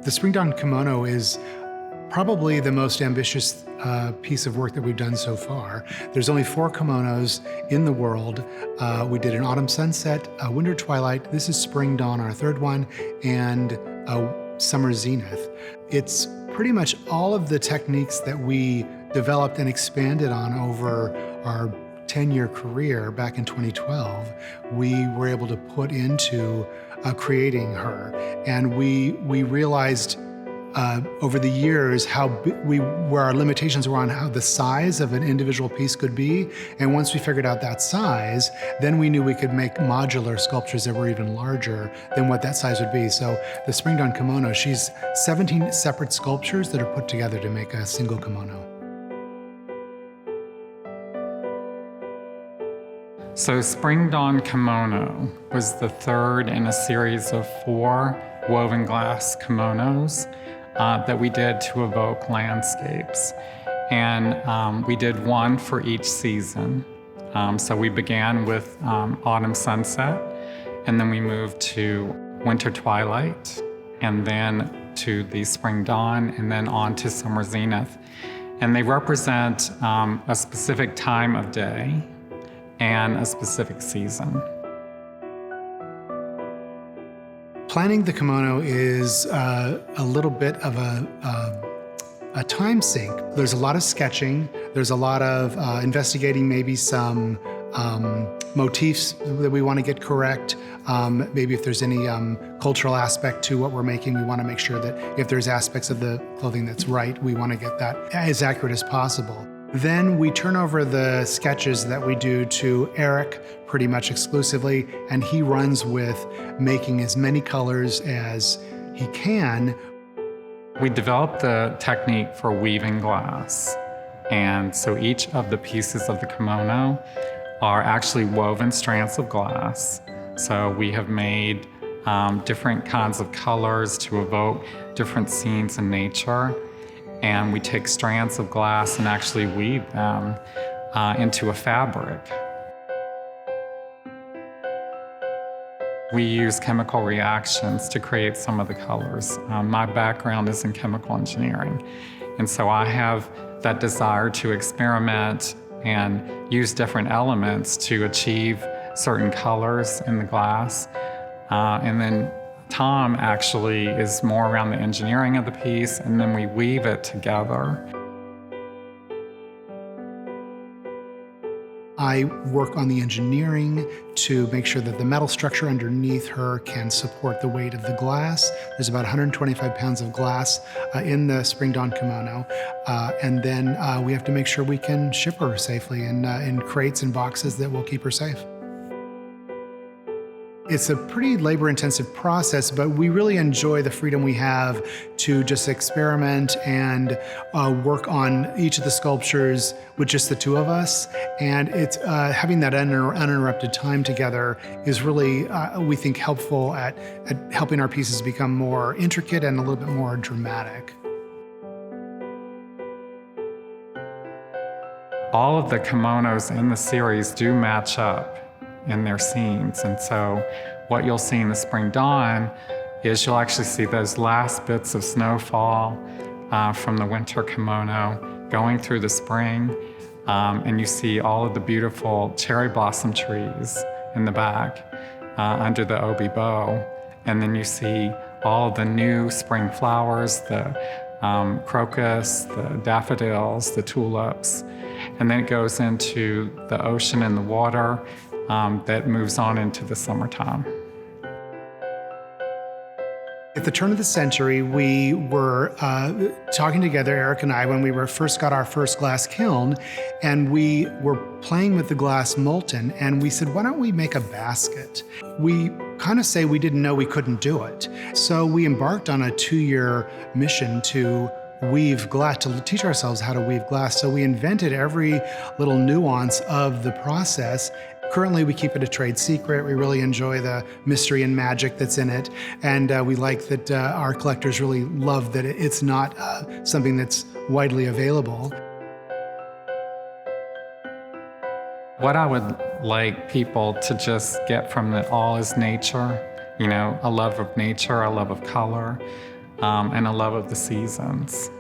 The Spring Dawn Kimono is probably the most ambitious piece of work that we've done so far. There's only 4 kimonos in the world. We did an autumn sunset, a winter twilight, this is spring dawn, our 3rd one, and a summer zenith. It's pretty much all of the techniques that we developed and expanded on over our 10-year career back in 2012, we were able to put into creating her. And we realized over the years where our limitations were on how the size of an individual piece could be. And once we figured out that size, then we knew we could make modular sculptures that were even larger than what that size would be. So the Spring Dawn Kimono, she's 17 separate sculptures that are put together to make a single kimono. So Spring Dawn Kimono was the 3rd in a series of 4 woven glass kimonos that we did to evoke landscapes. And we did one for each season. So we began with autumn sunset, and then we moved to winter twilight, and then to the spring dawn, and then on to summer zenith. And they represent a specific time of day and a specific season. Planning the kimono is a little bit of a time sink. There's a lot of sketching. There's a lot of investigating maybe some motifs that we want to get correct. Maybe if there's any cultural aspect to what we're making, we want to make sure that if there's aspects of the clothing that's right, we want to get that as accurate as possible. Then we turn over the sketches that we do to Eric pretty much exclusively, and he runs with making as many colors as he can. We developed the technique for weaving glass. And so each of the pieces of the kimono are actually woven strands of glass. So we have made different kinds of colors to evoke different scenes in nature. And we take strands of glass and actually weave them into a fabric. We use chemical reactions to create some of the colors. My background is in chemical engineering, and so I have that desire to experiment and use different elements to achieve certain colors in the glass. And then Thom actually is more around the engineering of the piece, and then we weave it together. I work on the engineering to make sure that the metal structure underneath her can support the weight of the glass. There's about 125 pounds of glass in the Spring Dawn Kimono. And then we have to make sure we can ship her safely in crates and boxes that will keep her safe. It's a pretty labor-intensive process, but we really enjoy the freedom we have to just experiment and work on each of the sculptures with just the 2 of us. And it's having that uninterrupted time together is really, we think, helpful at helping our pieces become more intricate and a little bit more dramatic. All of the kimonos in the series do match up in their scenes. And so what you'll see in the Spring Dawn is you'll actually see those last bits of snowfall from the winter kimono going through the spring. And you see all of the beautiful cherry blossom trees in the back under the obi bow. And then you see all the new spring flowers, the crocus, the daffodils, the tulips. And then it goes into the ocean and the water that moves on into the summertime. At the turn of the century, we were talking together, Eric and I, when we first got our first glass kiln, and we were playing with the glass molten, and we said, why don't we make a basket? We kind of say we didn't know we couldn't do it. So we embarked on a 2-year mission to weave glass, to teach ourselves how to weave glass. So we invented every little nuance of the process. Currently, we keep it a trade secret. We really enjoy the mystery and magic that's in it. And we like that our collectors really love that it's not something that's widely available. What I would like people to just get from it all is nature. You know, a love of nature, a love of color, and a love of the seasons.